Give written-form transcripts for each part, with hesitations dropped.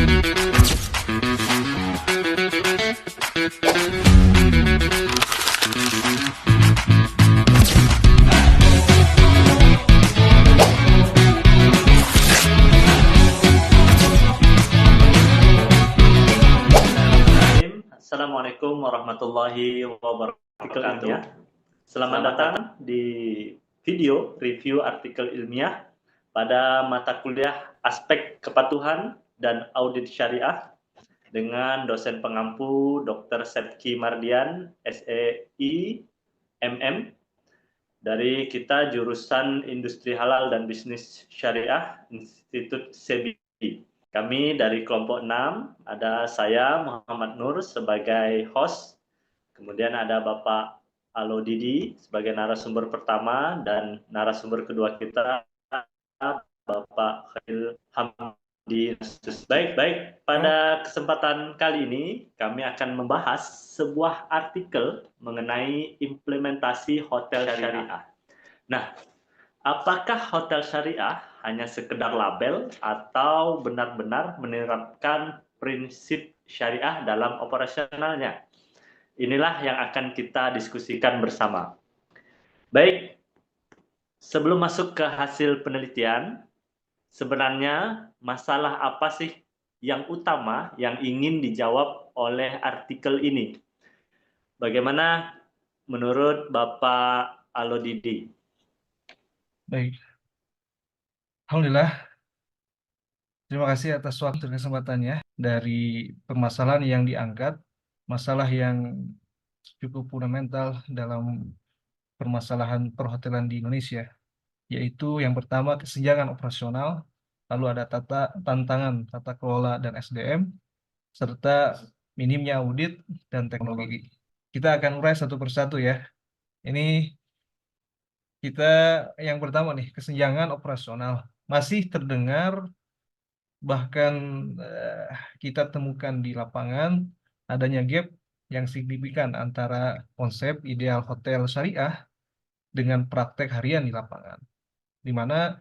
Assalamualaikum warahmatullahi wabarakatuh. Selamat datang di video review artikel ilmiah pada mata kuliah Aspek Kepatuhan dan Audit Syariah dengan dosen pengampu Dr. Sepki Mardian, SEI, MM, dari kita jurusan Industri Halal dan Bisnis Syariah, Institut SEBI. Kami dari kelompok 6, ada saya Muhammad Nur sebagai host, kemudian ada Bapak Alo Didi sebagai narasumber pertama, dan narasumber kedua kita Bapak Khairil Hamdi. Baik, pada kesempatan kali ini kami akan membahas sebuah artikel mengenai implementasi hotel syariah. Nah, apakah hotel syariah hanya sekedar label atau benar-benar menerapkan prinsip syariah dalam operasionalnya? Inilah yang akan kita diskusikan bersama. Baik, sebelum masuk ke hasil penelitian, sebenarnya masalah apa sih yang utama yang ingin dijawab oleh artikel ini? Bagaimana menurut Bapak Alo Didi? Baik, Alhamdulillah. Terima kasih atas waktu dan kesempatannya dari permasalahan yang diangkat, masalah yang cukup fundamental dalam permasalahan perhotelan di Indonesia, yaitu yang pertama kesenjangan operasional, lalu ada tantangan tata kelola dan SDM, serta minimnya audit dan teknologi. Kita akan urai satu persatu ya. Ini kita yang pertama nih, kesenjangan operasional. Masih terdengar, bahkan kita temukan di lapangan adanya gap yang signifikan antara konsep ideal hotel syariah dengan praktek harian di lapangan, di mana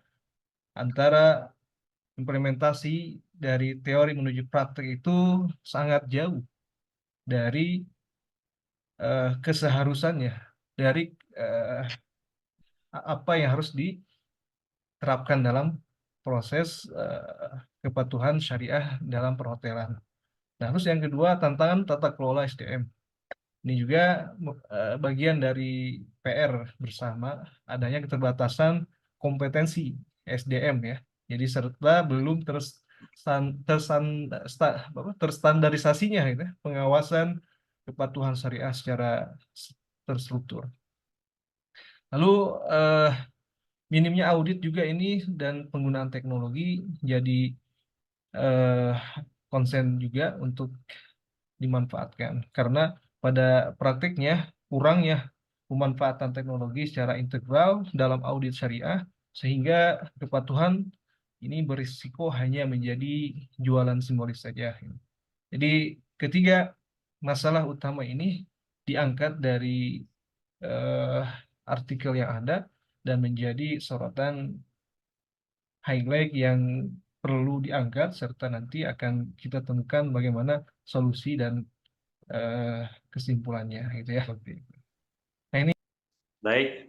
antara implementasi dari teori menuju praktek itu sangat jauh dari keseharusannya, dari apa yang harus diterapkan dalam proses kepatuhan syariah dalam perhotelan. Nah, terus yang kedua, tantangan tata kelola SDM. Ini juga bagian dari PR bersama, adanya keterbatasan kompetensi SDM ya. Jadi serta belum terstandarisasinya gitu, pengawasan kepatuhan syariah secara terstruktur. Lalu minimnya audit juga ini dan penggunaan teknologi jadi konsen juga untuk dimanfaatkan, karena pada praktiknya kurangnya pemanfaatan teknologi secara integral dalam audit syariah, sehingga kepatuhan ini berisiko hanya menjadi jualan simbolis saja. Jadi ketiga masalah utama ini diangkat dari eh, artikel yang ada dan menjadi sorotan highlight yang perlu diangkat, serta nanti akan kita temukan bagaimana solusi dan kesimpulannya gitu ya. Nah ini Baik,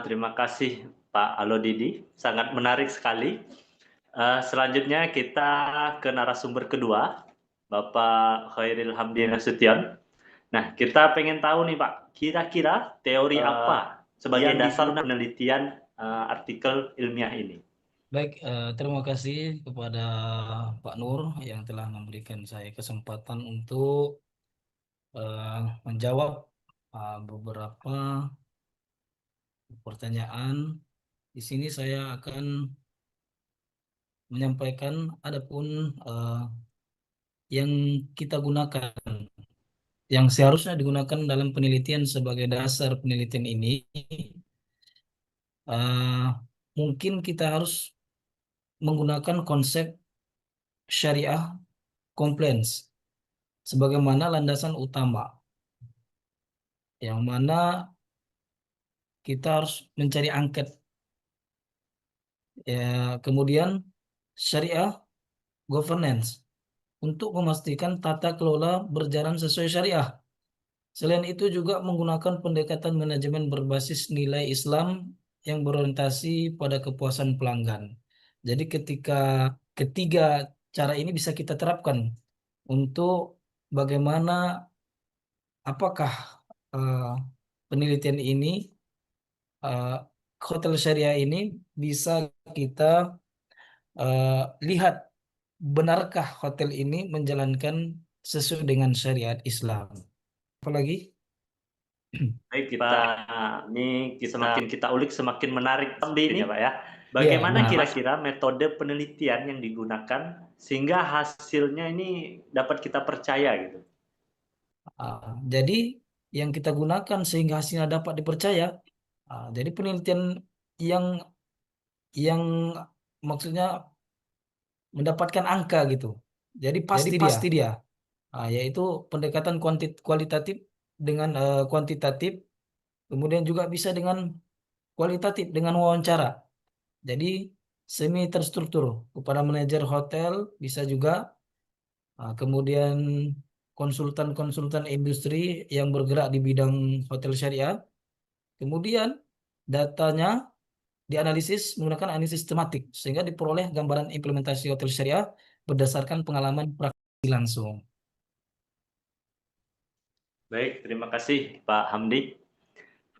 terima kasih Pak Alo Didi, sangat menarik sekali. Selanjutnya kita ke narasumber kedua, Bapak Khairil Hamdi Nasution. Nah, kita pengen tahu nih Pak, kira-kira teori apa sebagai dasar penelitian artikel ilmiah ini? Baik, terima kasih kepada Pak Nur yang telah memberikan saya kesempatan untuk menjawab beberapa pertanyaan. Di sini saya akan menyampaikan adapun yang kita gunakan, yang seharusnya digunakan dalam penelitian sebagai dasar penelitian ini. Mungkin kita harus menggunakan konsep syariah compliance sebagaimana landasan utama, yang mana kita harus mencari angket. Ya, kemudian syariah governance, untuk memastikan tata kelola berjalan sesuai syariah. Selain itu juga menggunakan pendekatan manajemen berbasis nilai Islam yang berorientasi pada kepuasan pelanggan. Jadi ketiga cara ini bisa kita terapkan untuk bagaimana apakah eh, penelitian ini eh, hotel syariah ini bisa kita lihat benarkah hotel ini menjalankan sesuai dengan syariat Islam. Apalagi? Baik, semakin kita ulik semakin menarik sepertinya, Pak ya. Ya, Bagaimana benar. kira-kira metode penelitian yang digunakan sehingga hasilnya ini dapat kita percaya gitu? Jadi yang kita gunakan sehingga hasilnya dapat dipercaya. Jadi penelitian yang yang maksudnya mendapatkan angka gitu. Jadi pasti dia. Yaitu pendekatan kualitatif dengan kuantitatif, kemudian juga bisa dengan kualitatif dengan wawancara. Jadi semi terstruktur kepada manajer hotel bisa juga, kemudian konsultan-konsultan industri yang bergerak di bidang hotel syariah. Kemudian datanya dianalisis menggunakan analisis tematik sehingga diperoleh gambaran implementasi hotel syariah berdasarkan pengalaman praktisi langsung. Baik, terima kasih Pak Hamdi.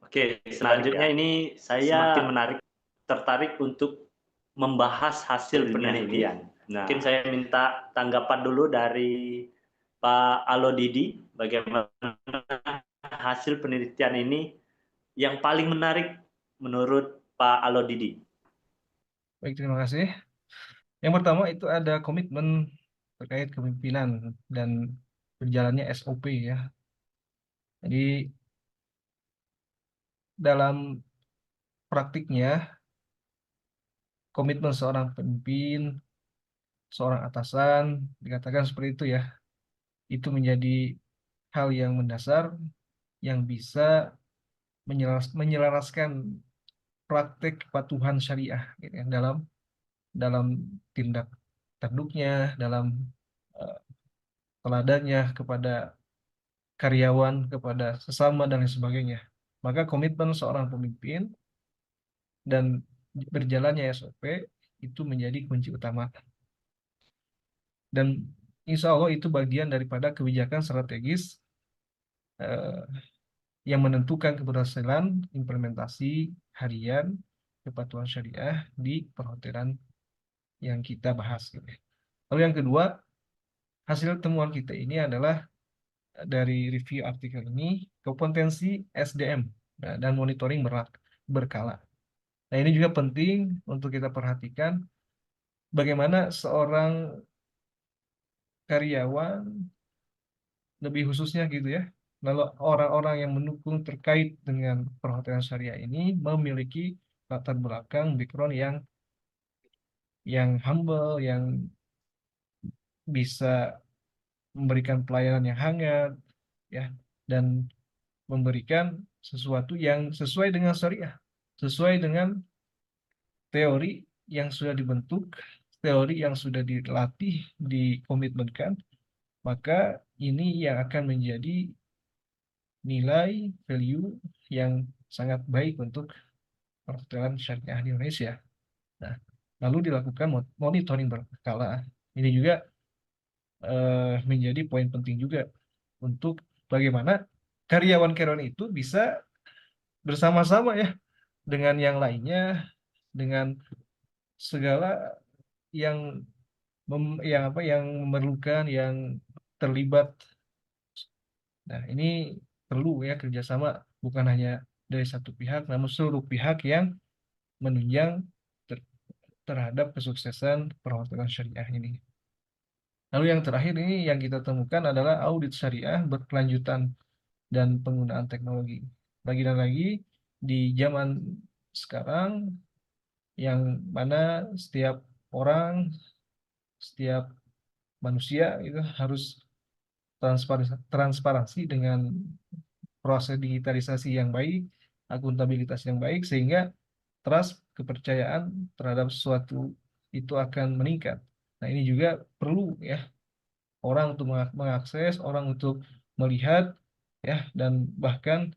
Oke, selanjutnya ini saya semakin tertarik untuk membahas hasil penelitian. Nah, mungkin saya minta tanggapan dulu dari Pak Alodidi, bagaimana hasil penelitian ini yang paling menarik menurut Pak Alodidi. Baik, terima kasih. Yang pertama itu ada komitmen terkait kepemimpinan dan berjalannya SOP ya. Jadi dalam praktiknya komitmen seorang pemimpin, seorang atasan dikatakan seperti itu ya. Itu menjadi hal yang mendasar yang bisa menyelaraskan praktek kepatuhan syariah gitu ya, dalam tindak tanduknya, dalam eh, teladannya kepada karyawan, kepada sesama dan lain sebagainya. Maka komitmen seorang pemimpin dan berjalannya SOP itu menjadi kunci utama. Dan insya Allah itu bagian daripada kebijakan strategis eh, yang menentukan keberhasilan implementasi harian kepatuhan syariah di perhotelan yang kita bahas gitu ya. Lalu yang kedua, hasil temuan kita ini adalah dari review artikel ini kompetensi SDM dan monitoring berkala. Nah, ini juga penting untuk kita perhatikan bagaimana seorang karyawan lebih khususnya gitu ya. Lalu orang-orang yang mendukung terkait dengan perhotelan syariah ini memiliki latar belakang background yang humble, yang bisa memberikan pelayanan yang hangat ya, dan memberikan sesuatu yang sesuai dengan syariah, sesuai dengan teori yang sudah dibentuk, teori yang sudah dilatih, dikomitmenkan, maka ini yang akan menjadi nilai value yang sangat baik untuk perhotelan syariah di Indonesia. Nah, lalu dilakukan monitoring berkala. Ini juga menjadi poin penting juga untuk bagaimana karyawan-karyawan itu bisa bersama-sama ya dengan yang lainnya, dengan segala yang yang memerlukan, yang terlibat. Nah, ini perlu ya kerjasama bukan hanya dari satu pihak, namun seluruh pihak yang menunjang terhadap kesuksesan perhotelan syariah ini. Lalu yang terakhir ini yang kita temukan adalah audit syariah berkelanjutan dan penggunaan teknologi. Lagi dan lagi di zaman sekarang yang mana setiap orang, setiap manusia itu harus transparansi dengan proses digitalisasi yang baik, akuntabilitas yang baik, sehingga trust, kepercayaan terhadap sesuatu itu akan meningkat. Nah, ini juga perlu ya orang untuk mengakses, orang untuk melihat, ya, dan bahkan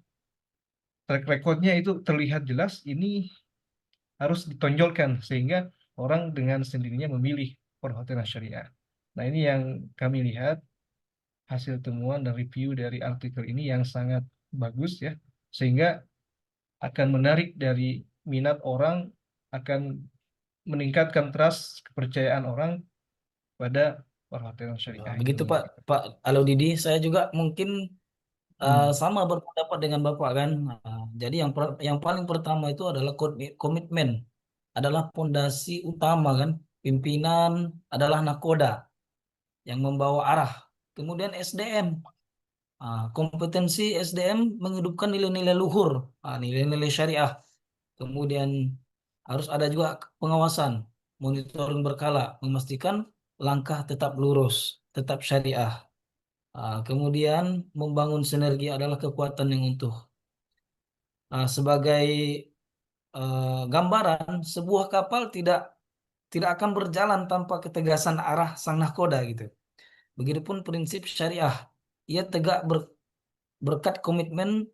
track recordnya itu terlihat jelas. Ini harus ditonjolkan sehingga orang dengan sendirinya memilih perhotelan syariah. Nah, ini yang kami lihat hasil temuan dan review dari artikel ini yang sangat bagus, ya, sehingga akan menarik dari minat orang, akan meningkatkan trust, kepercayaan orang pada perhotelan syariah ini. Begitu Pak Alodidi, saya juga mungkin Hmm, sama berpendapat dengan Bapak kan. Jadi yang paling pertama itu adalah komitmen, adalah pondasi utama kan. Pimpinan adalah nakoda yang membawa arah. Kemudian SDM, kompetensi SDM menghidupkan nilai-nilai luhur, nilai-nilai syariah. Kemudian harus ada juga pengawasan, monitoring berkala, memastikan langkah tetap lurus, tetap syariah. Kemudian membangun sinergi adalah kekuatan yang utuh. Sebagai gambaran, sebuah kapal tidak tidak akan berjalan tanpa ketegasan arah sang nahkoda gitu. Begitupun prinsip syariah, ia tegak berkat komitmen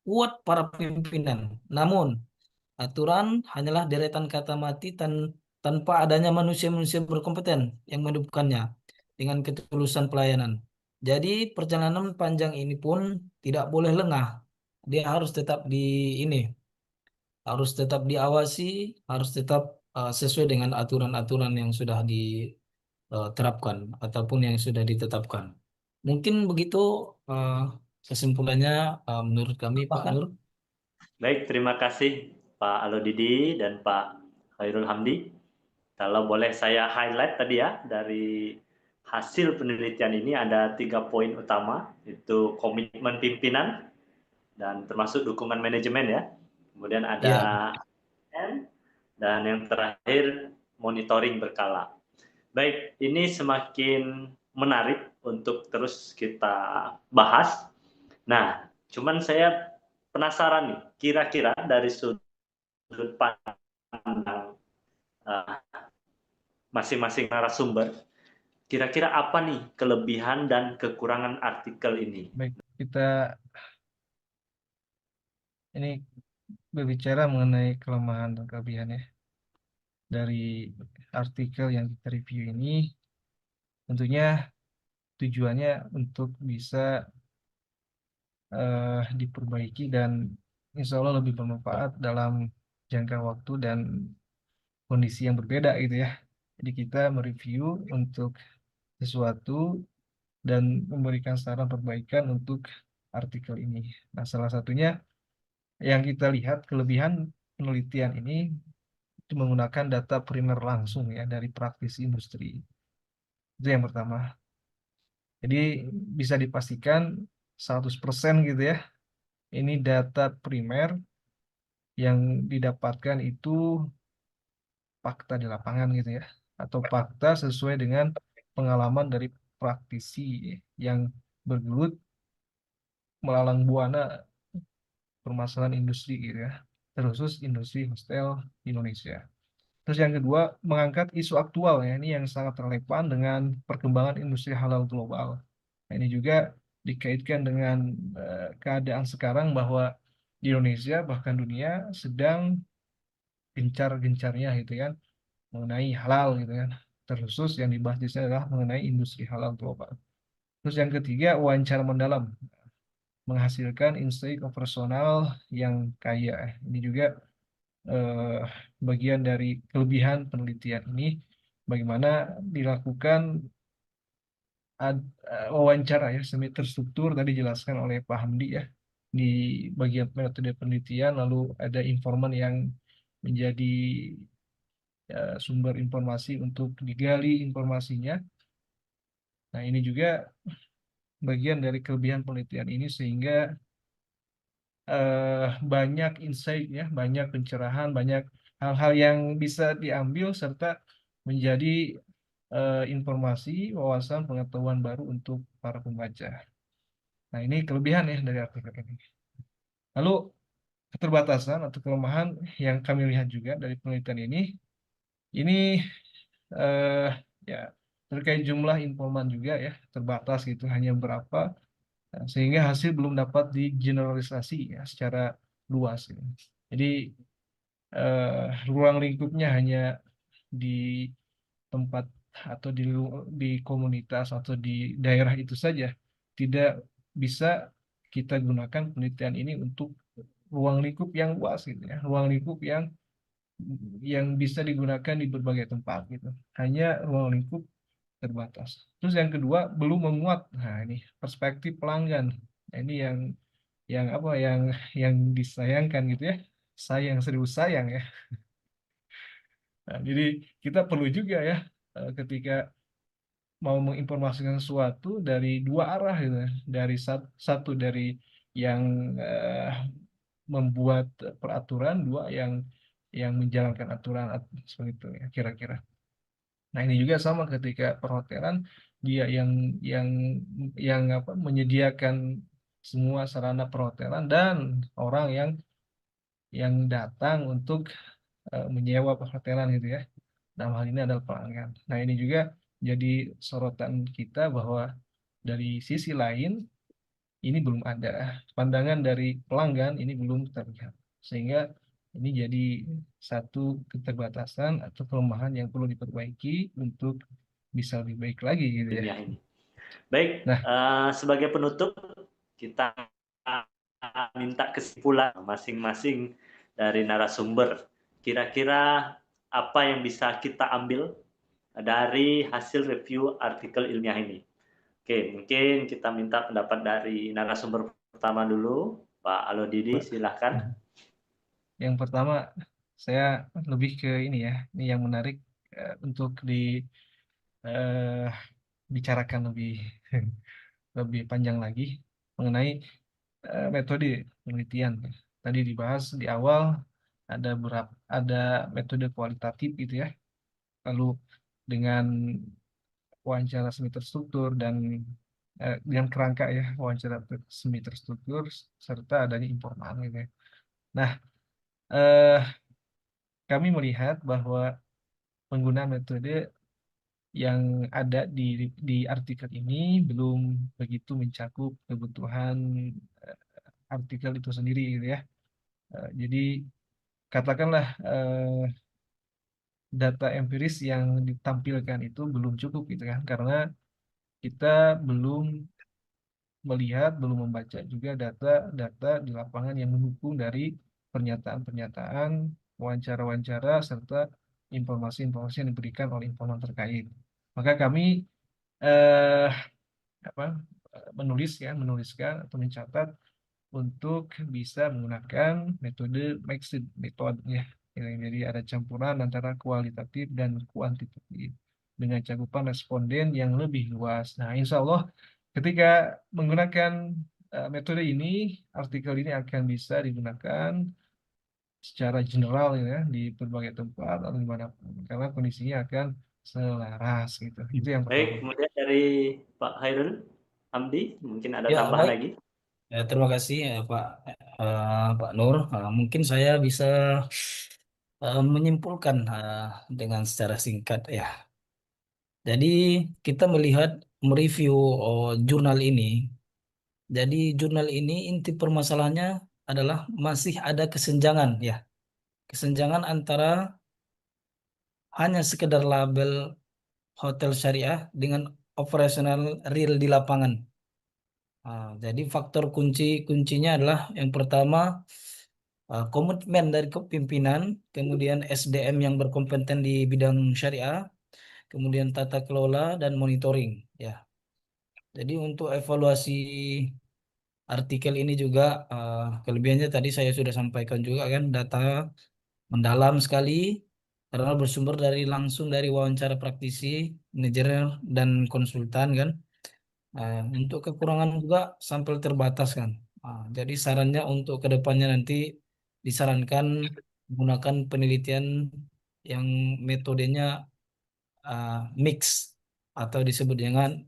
kuat para pimpinan. Namun, aturan hanyalah deretan kata mati tanpa adanya manusia-manusia berkompeten yang menghidupkannya dengan ketulusan pelayanan. Jadi perjalanan panjang ini pun tidak boleh lengah. Dia harus tetap ini, harus tetap diawasi, harus tetap sesuai dengan aturan-aturan yang sudah diterapkan ataupun yang sudah ditetapkan. Mungkin begitu eh, kesimpulannya menurut kami, Pak Nur. Baik, terima kasih Pak Alodidi dan Pak Khairul Hamdi. Kalau boleh saya highlight tadi ya, dari hasil penelitian ini ada 3 poin utama, itu komitmen pimpinan dan termasuk dukungan manajemen ya. Kemudian Ya, ada N, dan yang terakhir monitoring berkala. Baik, ini semakin menarik untuk terus kita bahas. Nah, cuman saya penasaran nih, kira-kira dari sudut pandang masing-masing narasumber, kira-kira apa nih kelebihan dan kekurangan artikel ini? baik, kita ini berbicara mengenai kelemahan dan kelebihannya dari artikel yang kita review ini. Tentunya tujuannya untuk bisa diperbaiki dan insya Allah lebih bermanfaat dalam jangka waktu dan kondisi yang berbeda gitu ya. Jadi kita mereview untuk sesuatu dan memberikan saran perbaikan untuk artikel ini. Nah, salah satunya yang kita lihat kelebihan penelitian ini itu menggunakan data primer langsung ya dari praktisi industri. Itu yang pertama. Jadi bisa dipastikan 100% gitu ya. Ini data primer yang didapatkan itu fakta di lapangan gitu ya. Atau fakta sesuai dengan pengalaman dari praktisi yang bergelut melalang buana permasalahan industri gitu ya. Terkhusus industri hostel di Indonesia. Terus yang kedua, mengangkat isu aktual ya, ini yang sangat relevan dengan perkembangan industri halal global. Nah, ini juga dikaitkan dengan keadaan sekarang bahwa di Indonesia bahkan dunia sedang gencar-gencarnya gitu kan mengenai halal gitu kan. Terkhusus yang dibahas di sini adalah mengenai industri halal global. Terus yang ketiga, wawancara mendalam menghasilkan insight operasional yang kaya. Ini juga eh, bagian dari kelebihan penelitian ini, bagaimana dilakukan wawancara ya semi terstruktur tadi dijelaskan oleh Pak Hamdi ya di bagian metode penelitian, lalu ada informan yang menjadi sumber informasi untuk digali informasinya. Nah, ini juga bagian dari kelebihan penelitian ini sehingga banyak insight ya, banyak pencerahan, banyak hal-hal yang bisa diambil serta menjadi informasi, wawasan, pengetahuan baru untuk para pembaca. Nah, ini kelebihan ya dari artikel ini. Lalu keterbatasan atau kelemahan yang kami lihat juga dari penelitian ini eh, ya terkait jumlah informan juga ya terbatas gitu, hanya berapa, sehingga hasil belum dapat digeneralisasi ya secara luas gitu. Jadi ruang lingkupnya hanya di tempat atau di komunitas atau di daerah itu saja, tidak bisa kita gunakan penelitian ini untuk ruang lingkup yang luas gitu ya, ruang lingkup yang bisa digunakan di berbagai tempat gitu, hanya ruang lingkup terbatas. Terus yang kedua, belum memuat, nah ini perspektif pelanggan. Nah, ini yang apa yang disayangkan gitu ya, sayang serius sayang ya. Nah, jadi kita perlu juga ya ketika mau menginformasikan sesuatu dari dua arah gitu ya. Dari satu dari yang membuat peraturan, dua yang menjalankan aturan seperti itu ya kira-kira. Nah, ini juga sama ketika perhotelan, dia yang yang apa menyediakan semua sarana perhotelan dan orang yang datang untuk menyewa perhotelan gitu ya. Dalam hal ini adalah pelanggan. Nah, ini juga jadi sorotan kita bahwa dari sisi lain ini belum ada. Pandangan dari pelanggan ini belum terlihat. Sehingga ini jadi satu keterbatasan atau kelemahan yang perlu diperbaiki untuk bisa lebih baik lagi gitu ya. ilmiah ini. Baik, Nah, sebagai penutup kita minta kesimpulan masing-masing dari narasumber. Kira-kira apa yang bisa kita ambil dari hasil review artikel ilmiah ini? Oke, mungkin kita minta pendapat dari narasumber pertama dulu, Pak Alodidi, silahkan. yang pertama saya lebih ke ini ya, ini yang menarik untuk dibicarakan lebih lebih panjang lagi mengenai metode penelitian. Tadi dibahas di awal ada metode kualitatif gitu ya. Lalu dengan wawancara semi terstruktur dan dengan kerangka ya wawancara semi terstruktur serta adanya informal gitu ya. Nah, eh, kami melihat bahwa penggunaan metode yang ada di artikel ini belum begitu mencakup kebutuhan eh, artikel itu sendiri gitu ya. Jadi katakanlah data empiris yang ditampilkan itu belum cukup gitu kan, karena kita belum melihat, belum membaca juga data-data di lapangan yang mendukung dari pernyataan-pernyataan, wawancara-wawancara, serta informasi-informasi yang diberikan oleh informan terkait. Maka kami eh, apa, menuliskan atau mencatat untuk bisa menggunakan metode mixed method ya. Jadi ada campuran antara kualitatif dan kuantitatif dengan cakupan responden yang lebih luas. Nah, insya Allah ketika menggunakan metode ini, artikel ini akan bisa digunakan secara general ya di berbagai tempat atau dimanapun karena kondisinya akan selaras gitu. Itu yang Baik, pertama. kemudian dari Pak Hairul Hamdi, mungkin ada Ya, tambahan baik. lagi. Ya, terima kasih ya, Pak Nur. Mungkin saya bisa menyimpulkan dengan secara singkat ya. Jadi kita melihat mereview jurnal ini. Jadi jurnal ini inti permasalahannya adalah masih ada kesenjangan ya. Kesenjangan antara hanya sekedar label hotel syariah dengan operasional real di lapangan. Jadi faktor kuncinya adalah yang pertama komitmen dari kepimpinan, kemudian SDM yang berkompeten di bidang syariah, kemudian tata kelola dan monitoring. Ya, jadi untuk evaluasi artikel ini juga kelebihannya tadi saya sudah sampaikan juga kan data mendalam sekali karena bersumber langsung dari wawancara praktisi, manajer dan konsultan kan. Untuk kekurangan juga sampel terbatas kan. Jadi sarannya untuk kedepannya nanti disarankan menggunakan penelitian yang metodenya mix atau disebut dengan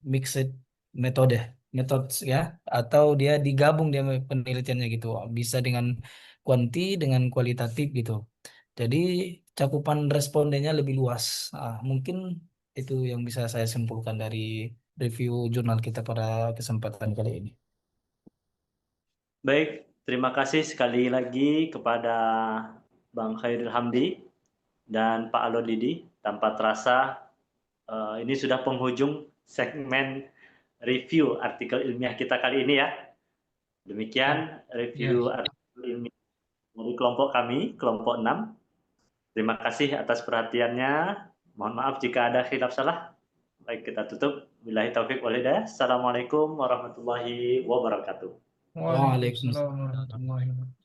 mixed metode, methods ya, atau dia digabung dia penelitiannya gitu, bisa dengan kuanti dengan kualitatif gitu. Jadi cakupan respondennya lebih luas. Mungkin Itu yang bisa saya simpulkan dari review jurnal kita pada kesempatan kali ini. Baik, terima kasih sekali lagi kepada Bang Khairil Hamdi dan Pak Alo Didi. Tanpa terasa ini sudah penghujung segmen review artikel ilmiah kita kali ini ya. Demikian review Ya. artikel ilmiah dari kelompok kami, kelompok 6. Terima kasih atas perhatiannya. Mohon maaf jika ada khilaf salah. Baik, kita tutup. Billahi taufik wal hidayah. Assalamualaikum warahmatullahi wabarakatuh. Waalaikumsalam warahmatullahi wabarakatuh.